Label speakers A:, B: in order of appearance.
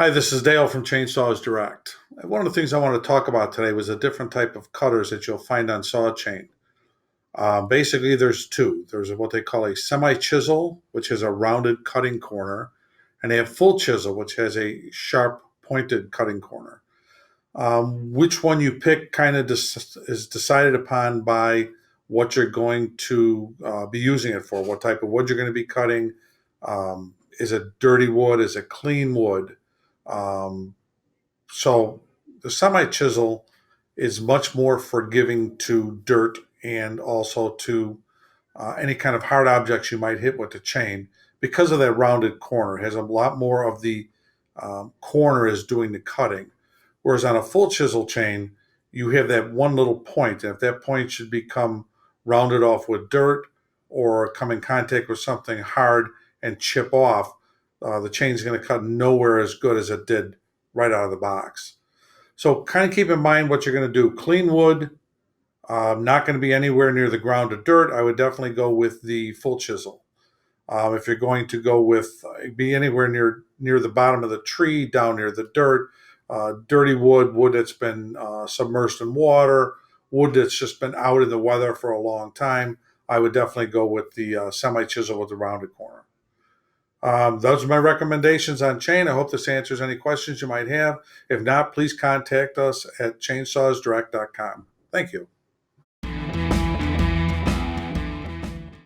A: Hi, this is Dale from Chainsaws Direct. One of the things I want to talk about today was a different type of cutters that you'll find on saw chain. Basically, there's two. There's what they call a semi-chisel, which has a rounded cutting corner, and they have full chisel, which has a sharp pointed cutting corner. Which one you pick kind of is decided upon by what you're going to be using it for, what type of wood you're going to be cutting. Is it dirty wood? Is it clean wood? Um, so the semi chisel is much more forgiving to dirt and also to any kind of hard objects you might hit with the chain because of that rounded corner. It has a lot more of the corner is doing the cutting. Whereas on a full chisel chain, you have that one little point. And if that point should become rounded off with dirt or come in contact with something hard and chip off, the chain's going to cut nowhere as good as it did right out of the box. So kind of keep in mind what you're going to do. Clean wood, not going to be anywhere near the ground or dirt. I would definitely go with the full chisel. If you're going to go with be anywhere near the bottom of the tree, down near the dirt, dirty wood, wood that's been submersed in water, wood that's just been out in the weather for a long time, I would definitely go with the semi chisel with the rounded corner. Those are my recommendations on chain. I hope this answers any questions you might have. If not, please contact us at chainsawsdirect.com. Thank you.